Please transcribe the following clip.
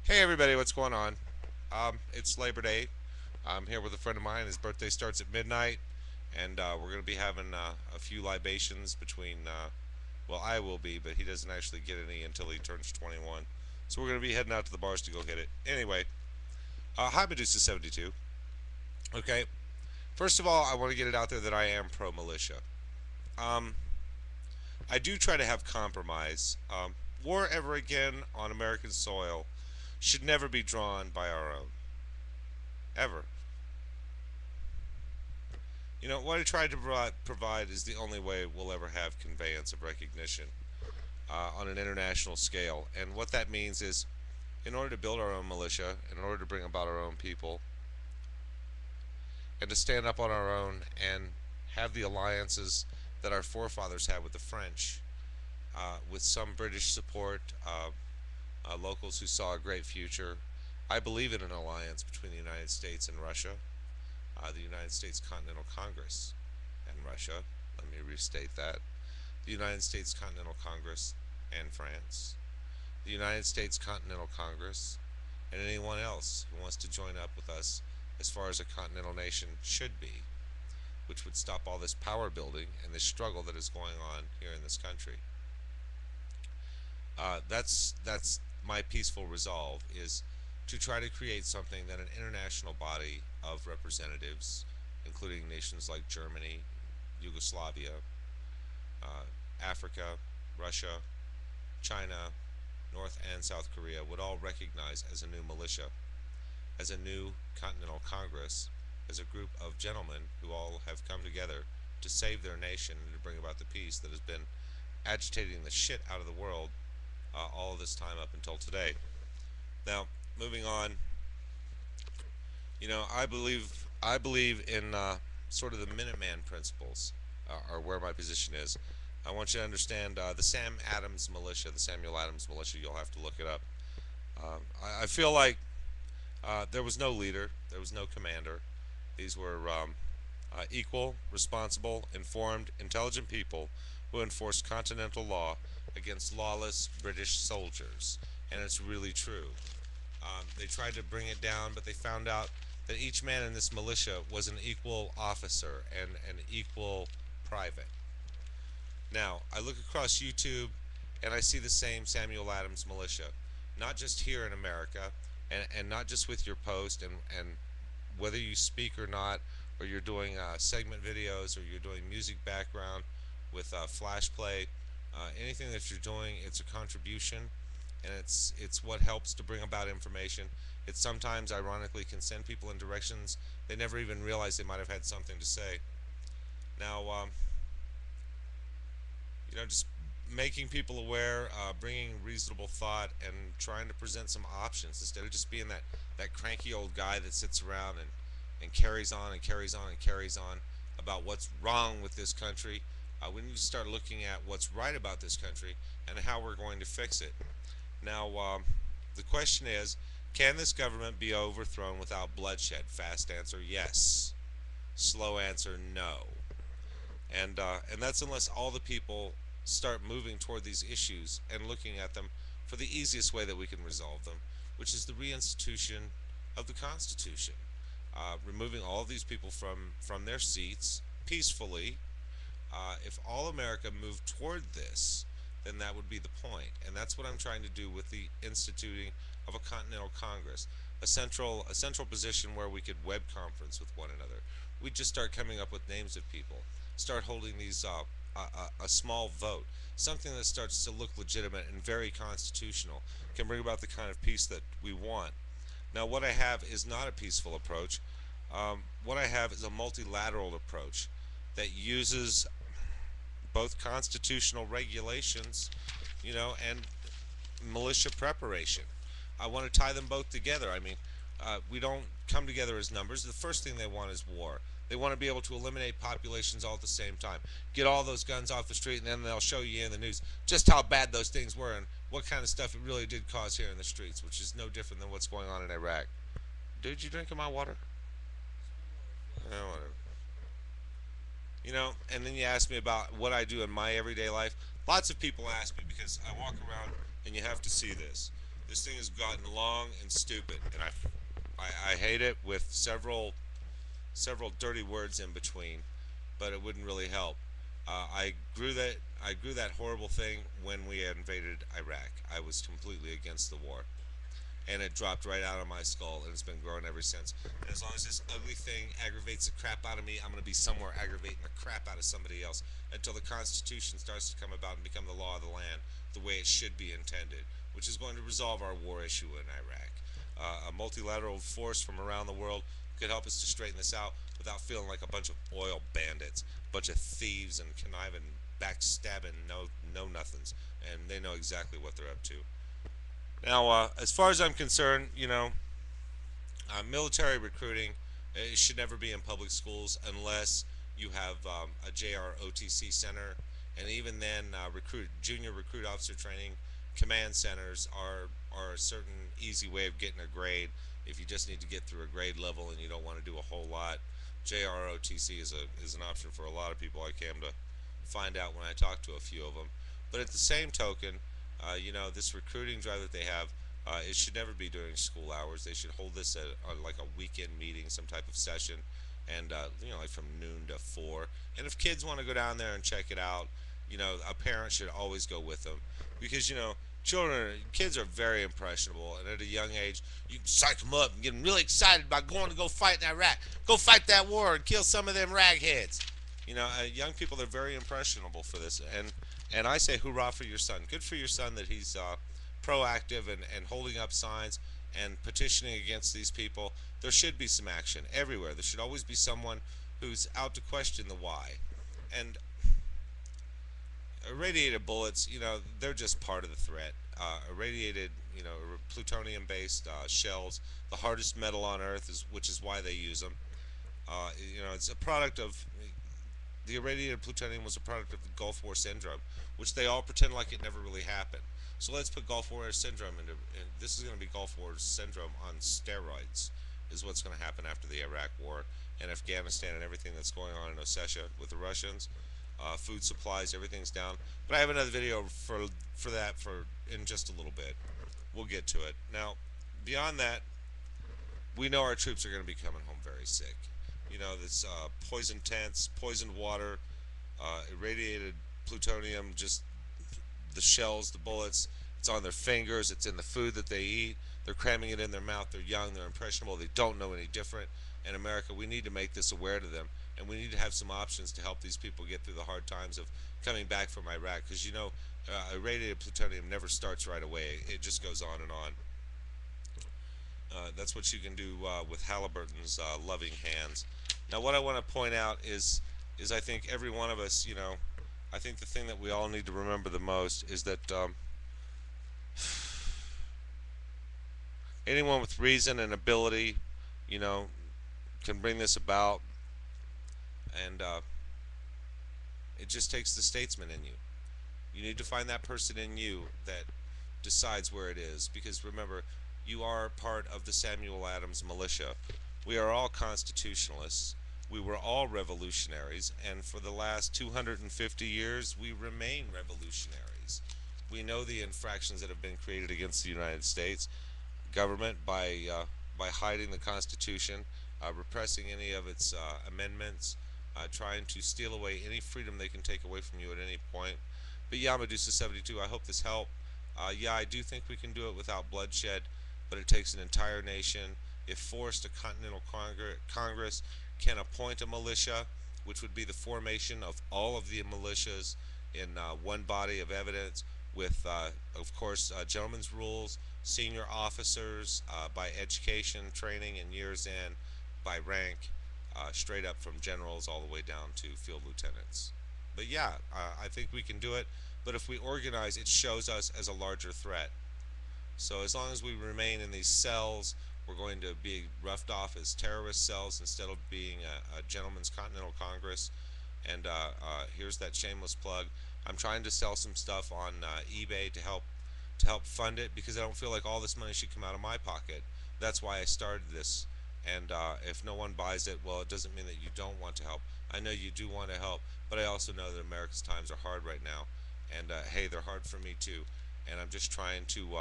Hey everybody, what's going on? It's Labor Day. I'm here with a friend of mine. His birthday starts at midnight, and we're going to be having a few libations between. Well, I will be, but he doesn't actually get any until he turns 21. So we're going to be heading out to the bars to go hit it. Anyway, hi Medusa 72. Okay, first of all, I want to get it out there that I am pro militia. Um, I do try to have compromise. War ever again on American soil should never be drawn by our own, ever. What I tried to provide is the only way we'll ever have conveyance of recognition on an international scale. And what that means is, in order to build our own militia, in order to bring about our own people, and to stand up on our own and have the alliances that our forefathers had with the French, with some British support, locals who saw a great future. I believe in an alliance between the United States and Russia, the United States Continental Congress and Russia. Let me restate that. The United States Continental Congress and France, the United States Continental Congress, and anyone else who wants to join up with us as far as a continental nation should be, which would stop all this power building and this struggle that is going on here in this country. That's my peaceful resolve is to try to create something that an international body of representatives, including nations like Germany, Yugoslavia, uh, Africa, Russia, China, North and South Korea would all recognize as a new militia, as a new Continental Congress, as a group of gentlemen who all have come together to save their nation and to bring about the peace that has been agitating the shit out of the world all of this time up until today. Now, moving on, I believe in sort of the Minuteman principles, are where my position is. I want you to understand the Sam Adams militia, the Samuel Adams militia. You'll have to look it up. I feel like there was no leader, there was no commander. These were equal, responsible, informed, intelligent people who enforced continental law against lawless British soldiers. And it's really true. They tried to bring it down, but they found out that each man in this militia was an equal officer and an equal private. Now, I look across YouTube and I see the same Samuel Adams militia, not just here in America, and not just with your post, and whether you speak or not, or you're doing segment videos, or you're doing music background with flash play, anything that you're doing, it's a contribution, and it's what helps to bring about information. It sometimes, ironically, can send people in directions they never even realized they might have had something to say. Now, just making people aware, bringing reasonable thought, and trying to present some options instead of just being that cranky old guy that sits around and carries on and carries on and carries on about what's wrong with this country. We need to start looking at what's right about this country and how we're going to fix it. Now, the question is, can this government be overthrown without bloodshed? Fast answer, yes. Slow answer, no. And that's unless all the people start moving toward these issues and looking at them for the easiest way that we can resolve them, which is the reinstitution of the Constitution, removing all of these people from their seats peacefully. If all America moved toward this, then that would be the point, and that's what I'm trying to do with the instituting of a Continental Congress, a central position where we could web conference with one another. We'd just start coming up with names of people, start holding these a small vote, something that starts to look legitimate and very constitutional, can bring about the kind of peace that we want. Now, what I have is not a peaceful approach. What I have is a multilateral approach that uses both constitutional regulations, and militia preparation. I want to tie them both together. I mean, we don't come together as numbers. The first thing they want is war. They want to be able to eliminate populations all at the same time. Get all those guns off the street, and then they'll show you in the news just how bad those things were and what kind of stuff it really did cause here in the streets, which is no different than what's going on in Iraq. Dude, you drinking my water? Whatever. And then you ask me about what I do in my everyday life. Lots of people ask me because I walk around and you have to see this. This thing has gotten long and stupid, and I hate it with several dirty words in between, but it wouldn't really help. I grew that horrible thing when we invaded Iraq. I was completely against the war, and it dropped right out of my skull, and it's been growing ever since. And as long as this ugly thing aggravates the crap out of me, I'm going to be somewhere aggravating the crap out of somebody else until the Constitution starts to come about and become the law of the land the way it should be intended, which is going to resolve our war issue in Iraq. A multilateral force from around the world could help us to straighten this out without feeling like a bunch of oil bandits, a bunch of thieves and conniving, backstabbing, no nothings, and they know exactly what they're up to. Now, as far as I'm concerned, military recruiting it should never be in public schools unless you have a JROTC center, and even then, junior recruit officer training command centers are a certain easy way of getting a grade if you just need to get through a grade level and you don't want to do a whole lot. JROTC is an option for a lot of people. I came to find out when I talked to a few of them. But at the same token, this recruiting drive that they have, it should never be during school hours. They should hold this at like a weekend meeting, some type of session, and like from noon to 4. And if kids want to go down there and check it out, a parent should always go with them because kids are very impressionable, and at a young age, you can psych them up and get them really excited about going to go fight in Iraq, go fight that war and kill some of them ragheads. Young people are very impressionable for this, and I say hurrah for your son. Good for your son that he's proactive and holding up signs and petitioning against these people. There should be some action everywhere. There should always be someone who's out to question the why. And irradiated bullets, they're just part of the threat. Irradiated, plutonium-based shells, the hardest metal on Earth, which is why they use them. It's a product of the irradiated plutonium was a product of the Gulf War syndrome, which they all pretend like it never really happened. So let's put Gulf War syndrome into, and this is going to be Gulf War syndrome on steroids, is what's going to happen after the Iraq War and Afghanistan and everything that's going on in Ossetia with the Russians. Food supplies, everything's down. But I have another video for that for in just a little bit. We'll get to it. Now, beyond that, we know our troops are going to be coming home very sick. This poison tents, poisoned water, irradiated plutonium, just the shells, the bullets. It's on their fingers. It's in the food that they eat. They're cramming it in their mouth. They're young. They're impressionable. They don't know any different. In America, we need to make this aware to them, and we need to have some options to help these people get through the hard times of coming back from Iraq. Because irradiated plutonium never starts right away. It just goes on and on. That's what you can do with Halliburton's loving hands. Now, what I want to point out is I think every one of us, I think the thing that we all need to remember the most is that anyone with reason and ability, can bring this about, and it just takes the statesman in you. You need to find that person in you that decides where it is, because remember, you are part of the Samuel Adams militia. We are all constitutionalists. We were all revolutionaries, and for the last 250 years, we remain revolutionaries. We know the infractions that have been created against the United States government by hiding the Constitution, repressing any of its amendments, trying to steal away any freedom they can take away from you at any point. But yeah, Medusa72, I hope this helped. Yeah, I do think we can do it without bloodshed, but it takes an entire nation. If forced, a Continental Congress can appoint a militia, which would be the formation of all of the militias in one body of evidence with, of course, gentlemen's rules, senior officers by education, training, and years in by rank, straight up from generals all the way down to field lieutenants. But yeah, I think we can do it. But if we organize, it shows us as a larger threat. So as long as we remain in these cells, we're going to be roughed off as terrorist cells instead of being a gentleman's Continental Congress. And here's that shameless plug. I'm trying to sell some stuff on eBay to help fund it, because I don't feel like all this money should come out of my pocket. That's why I started this. And if no one buys it, well, it doesn't mean that you don't want to help. I know you do want to help, but I also know that America's times are hard right now. And hey, they're hard for me too. And I'm just trying to